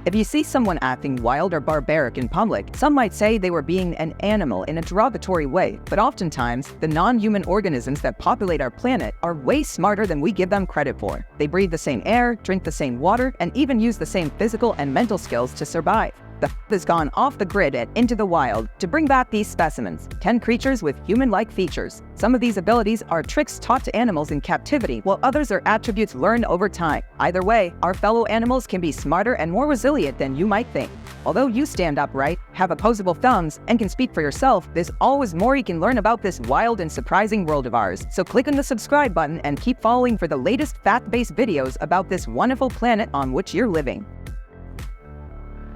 If you see someone acting wild or barbaric in public, some might say they were being an animal in a derogatory way, but oftentimes, the non-human organisms that populate our planet are way smarter than we give them credit for. They breathe the same air, drink the same water, and even use the same physical and mental skills to survive. The has gone off the grid and into the wild to bring back these specimens, 10 creatures with human-like features. Some of these abilities are tricks taught to animals in captivity, while others are attributes learned over time. Either way, our fellow animals can be smarter and more resilient than you might think. Although you stand upright, have opposable thumbs, and can speak for yourself, there's always more you can learn about this wild and surprising world of ours. So click on the subscribe button and keep following for the latest fact-based videos about this wonderful planet on which you're living.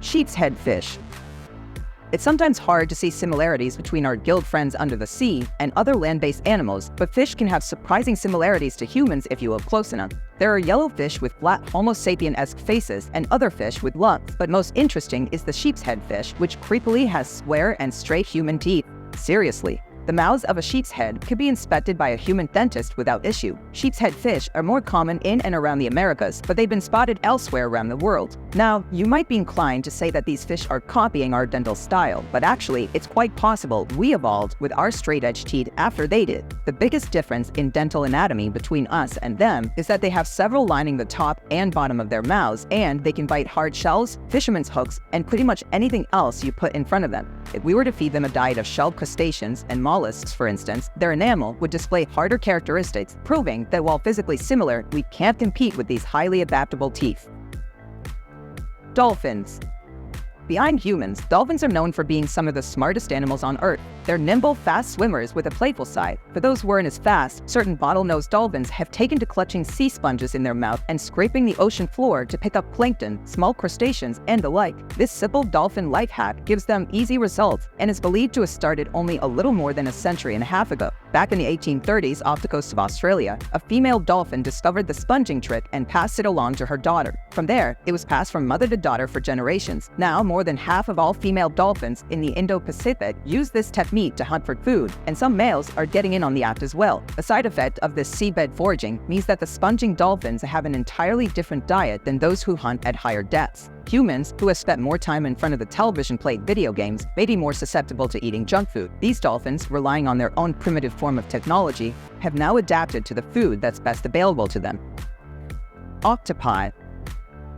Sheep's head fish. It's sometimes hard to see similarities between our guild friends under the sea and other land-based animals, but fish can have surprising similarities to humans if you look close enough. There are yellow fish with flat Homo sapien-esque faces and other fish with lungs, but most interesting is the sheep's head fish, which creepily has square and straight human teeth. Seriously. The mouths of a sheep's head could be inspected by a human dentist without issue. Sheep's head fish are more common in and around the Americas, but they've been spotted elsewhere around the world. Now, you might be inclined to say that these fish are copying our dental style, but actually, it's quite possible we evolved with our straight-edge teeth after they did. The biggest difference in dental anatomy between us and them is that they have several lining the top and bottom of their mouths, and they can bite hard shells, fisherman's hooks, and pretty much anything else you put in front of them. If we were to feed them a diet of shelled crustaceans and mollusks, for instance, their enamel would display harder characteristics, proving that while physically similar, we can't compete with these highly adaptable teeth. Dolphins. Behind humans, dolphins are known for being some of the smartest animals on Earth. They're nimble, fast swimmers with a playful side. For those who aren't as fast, certain bottlenose dolphins have taken to clutching sea sponges in their mouth and scraping the ocean floor to pick up plankton, small crustaceans, and the like. This simple dolphin life hack gives them easy results and is believed to have started only a little more than a century and a half ago. Back in the 1830s, off the coast of Australia, a female dolphin discovered the sponging trick and passed it along to her daughter. From there, it was passed from mother to daughter for generations. Now, more than half of all female dolphins in the Indo-Pacific use this technique to hunt for food, and some males are getting in on the act as well. A side effect of this seabed foraging means that the sponging dolphins have an entirely different diet than those who hunt at higher depths. Humans, who have spent more time in front of the television playing video games, may be more susceptible to eating junk food. These dolphins, relying on their own primitive form of technology, have now adapted to the food that's best available to them. Octopi.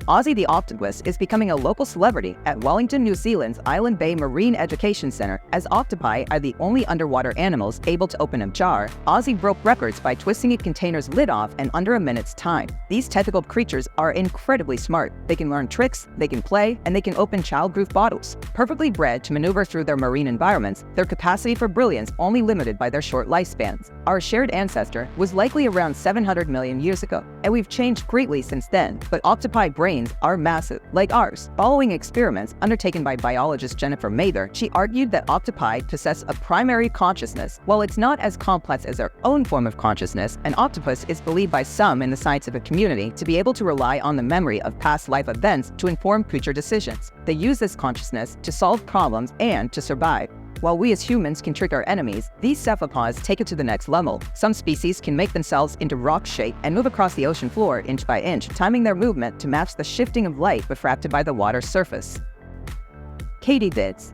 Ozzy the octopus is becoming a local celebrity at Wellington, New Zealand's Island Bay Marine Education Center. As octopi are the only underwater animals able to open a jar, Ozzy broke records by twisting a container's lid off in under a minute's time. These tentacled creatures are incredibly smart. They can learn tricks, they can play, and they can open child-proof bottles. Perfectly bred to maneuver through their marine environments, their capacity for brilliance only limited by their short lifespans. Our shared ancestor was likely around 700 million years ago, and we've changed greatly since then, but octopi brains are massive, like ours. Following experiments undertaken by biologist Jennifer Mather, she argued that octopi possess a primary consciousness. While it's not as complex as our own form of consciousness, an octopus is believed by some in the scientific community to be able to rely on the memory of past life events to inform future decisions. They use this consciousness to solve problems and to survive. While we as humans can trick our enemies, these cephalopods take it to the next level. Some species can make themselves into rock shape and move across the ocean floor inch by inch, timing their movement to match the shifting of light refracted by the water's surface. Katydids.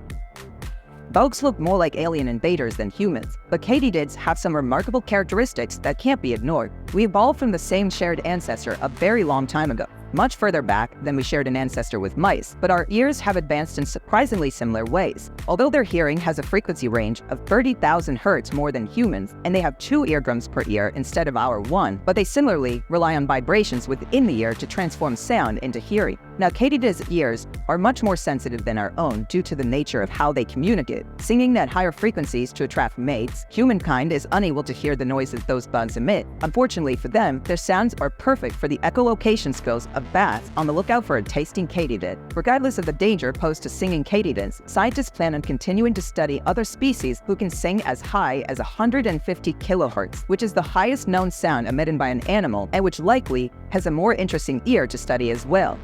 Bugs look more like alien invaders than humans, but katydids have some remarkable characteristics that can't be ignored. We evolved from the same shared ancestor a very long time ago, much further back than we shared an ancestor with mice, but our ears have advanced in surprisingly similar ways. Although their hearing has a frequency range of 30,000 Hz more than humans, and they have 2 eardrums per ear instead of our 1, but they similarly rely on vibrations within the ear to transform sound into hearing. Now, katydids' ears are much more sensitive than our own due to the nature of how they communicate. Singing at higher frequencies to attract mates, humankind is unable to hear the noises those bugs emit. Unfortunately for them, their sounds are perfect for the echolocation skills of bats on the lookout for a tasting katydid. Regardless of the danger posed to singing katydids, scientists plan on continuing to study other species who can sing as high as 150 kilohertz, which is the highest known sound emitted by an animal and which likely has a more interesting ear to study as well.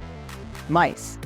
Mice.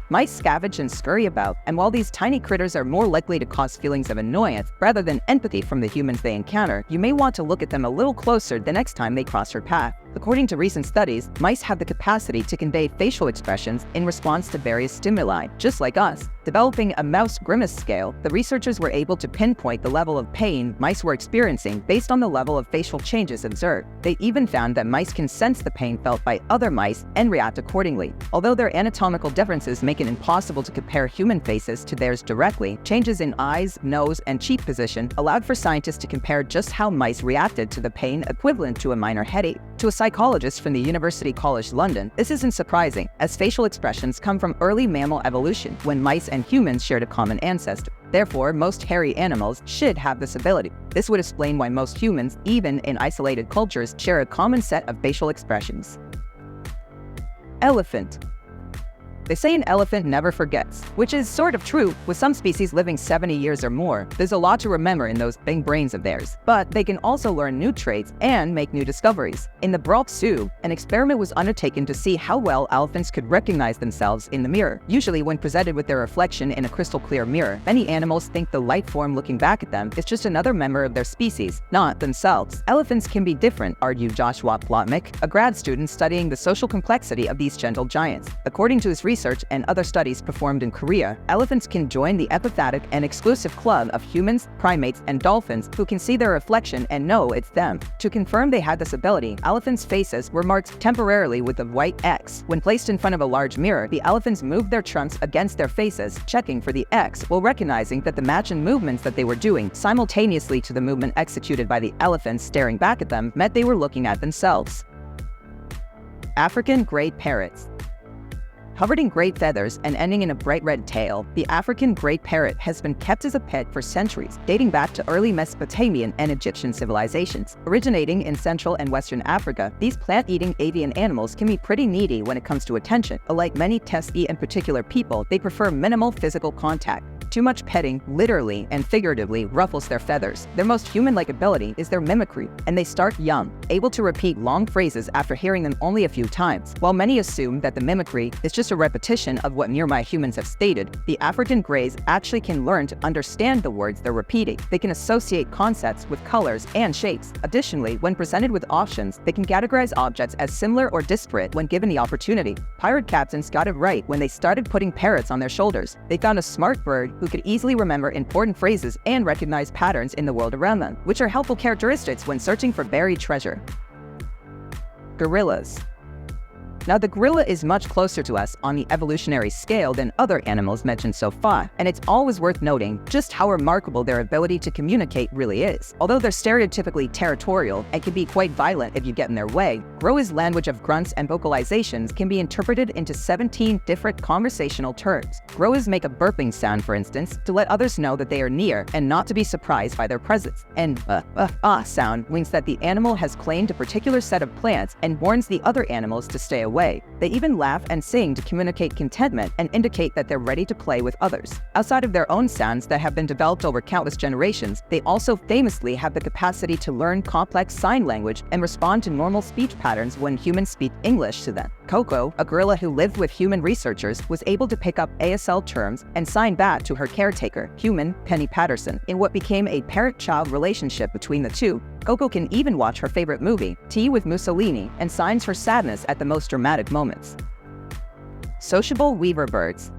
Mice scavenge and scurry about, and while these tiny critters are more likely to cause feelings of annoyance rather than empathy from the humans they encounter, you may want to look at them a little closer the next time they cross your path. According to recent studies, mice have the capacity to convey facial expressions in response to various stimuli, just like us. Developing a mouse grimace scale, the researchers were able to pinpoint the level of pain mice were experiencing based on the level of facial changes observed. They even found that mice can sense the pain felt by other mice and react accordingly. Although their anatomical differences make it impossible to compare human faces to theirs directly, changes in eyes, nose, and cheek position allowed for scientists to compare just how mice reacted to the pain equivalent to a minor headache. To a psychologist from the University College London, this isn't surprising, as facial expressions come from early mammal evolution, when mice and humans shared a common ancestor. Therefore, most hairy animals should have this ability. This would explain why most humans, even in isolated cultures, share a common set of facial expressions. Elephant. They say an elephant never forgets, which is sort of true. With some species living 70 years or more, there's a lot to remember in those big brains of theirs. But they can also learn new traits and make new discoveries. In the Bronx Zoo, an experiment was undertaken to see how well elephants could recognize themselves in the mirror. Usually, when presented with their reflection in a crystal clear mirror, many animals think the light form looking back at them is just another member of their species, not themselves. Elephants can be different, argued Joshua Plotnick, a grad student studying the social complexity of these gentle giants. According to his research and other studies performed in Korea, elephants can join the epiphatic and exclusive club of humans, primates, and dolphins who can see their reflection and know it's them. To confirm they had this ability, elephants' faces were marked temporarily with a white X. When placed in front of a large mirror, the elephants moved their trunks against their faces, checking for the X, while recognizing that the match in movements that they were doing simultaneously to the movement executed by the elephants staring back at them meant they were looking at themselves. African great parrots. Covered in great feathers and ending in a bright red tail, the African great parrot has been kept as a pet for centuries, dating back to early Mesopotamian and Egyptian civilizations. Originating in Central and Western Africa, these plant-eating avian animals can be pretty needy when it comes to attention. Like many testy and particular people, they prefer minimal physical contact. Too much petting, literally and figuratively, ruffles their feathers. Their most human-like ability is their mimicry, and they start young, able to repeat long phrases after hearing them only a few times. While many assume that the mimicry is just a repetition of what nearby humans have stated, the African greys actually can learn to understand the words they're repeating. They can associate concepts with colors and shapes. Additionally, when presented with options, they can categorize objects as similar or disparate when given the opportunity. Pirate captains got it right when they started putting parrots on their shoulders. They found a smart bird who could easily remember important phrases and recognize patterns in the world around them, which are helpful characteristics when searching for buried treasure. Gorillas. Now, the gorilla is much closer to us on the evolutionary scale than other animals mentioned so far, and it's always worth noting just how remarkable their ability to communicate really is. Although they're stereotypically territorial and can be quite violent if you get in their way, gorillas' language of grunts and vocalizations can be interpreted into 17 different conversational terms. Gorillas make a burping sound, for instance, to let others know that they are near and not to be surprised by their presence. And sound means that the animal has claimed a particular set of plants and warns the other animals to stay away. They even laugh and sing to communicate contentment and indicate that they're ready to play with others. Outside of their own sounds that have been developed over countless generations, they also famously have the capacity to learn complex sign language and respond to normal speech patterns when humans speak English to them. Coco, a gorilla who lived with human researchers, was able to pick up ASL terms and sign back to her caretaker, human Penny Patterson, in what became a parent-child relationship between the two. Coco can even watch her favorite movie, Tea with Mussolini, and signs her sadness at the most dramatic moments. Sociable weaver birds.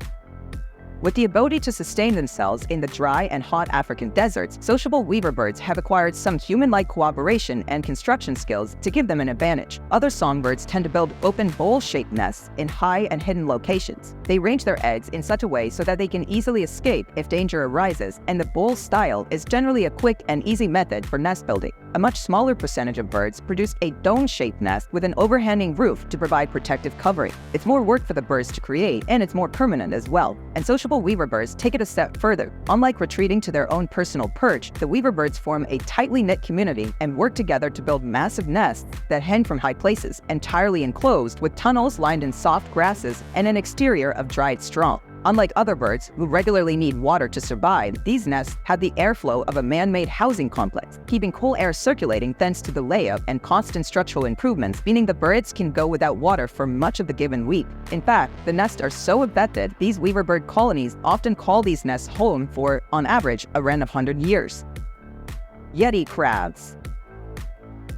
With the ability to sustain themselves in the dry and hot African deserts, sociable weaver birds have acquired some human-like cooperation and construction skills to give them an advantage. Other songbirds tend to build open bowl-shaped nests in high and hidden locations. They arrange their eggs in such a way so that they can easily escape if danger arises, and the bowl style is generally a quick and easy method for nest building. A much smaller percentage of birds produce a dome-shaped nest with an overhanging roof to provide protective covering. It's more work for the birds to create, and it's more permanent as well. And sociable weaver birds take it a step further. Unlike retreating to their own personal perch, the weaver birds form a tightly knit community and work together to build massive nests that hang from high places, entirely enclosed with tunnels lined in soft grasses and an exterior of dried straw. Unlike other birds, who regularly need water to survive, these nests have the airflow of a man-made housing complex, keeping cool air circulating thanks to the layout and constant structural improvements, meaning the birds can go without water for much of the given week. In fact, the nests are so affected, these weaver bird colonies often call these nests home for, on average, around 100 years. Yeti crabs.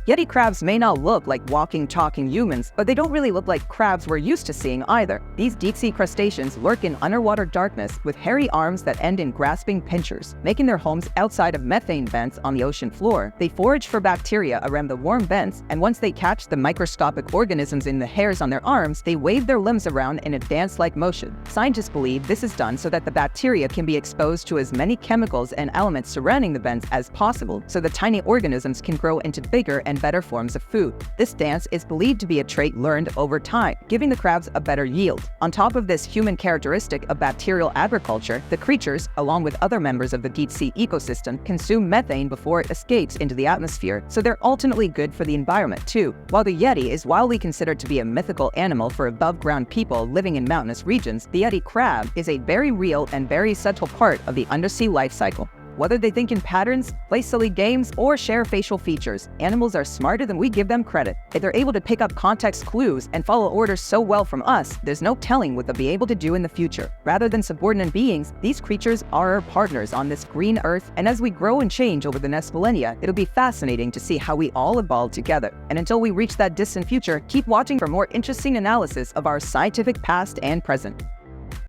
Yeti crabs may not look like walking, talking humans, but they don't really look like crabs we're used to seeing either. These deep-sea crustaceans lurk in underwater darkness with hairy arms that end in grasping pinchers, making their homes outside of methane vents on the ocean floor. They forage for bacteria around the warm vents, and once they catch the microscopic organisms in the hairs on their arms, they wave their limbs around in a dance-like motion. Scientists believe this is done so that the bacteria can be exposed to as many chemicals and elements surrounding the vents as possible, so the tiny organisms can grow into bigger and better forms of food. This dance is believed to be a trait learned over time, giving the crabs a better yield. On top of this human characteristic of bacterial agriculture, the creatures, along with other members of the deep-sea ecosystem, consume methane before it escapes into the atmosphere, so they're ultimately good for the environment too. While the Yeti is widely considered to be a mythical animal for above-ground people living in mountainous regions, the Yeti crab is a very real and very essential part of the undersea life cycle. Whether they think in patterns, play silly games, or share facial features, animals are smarter than we give them credit. If they're able to pick up context clues and follow orders so well from us, there's no telling what they'll be able to do in the future. Rather than subordinate beings, these creatures are our partners on this green earth, and as we grow and change over the next millennia, it'll be fascinating to see how we all evolve together. And until we reach that distant future, keep watching for more interesting analysis of our scientific past and present.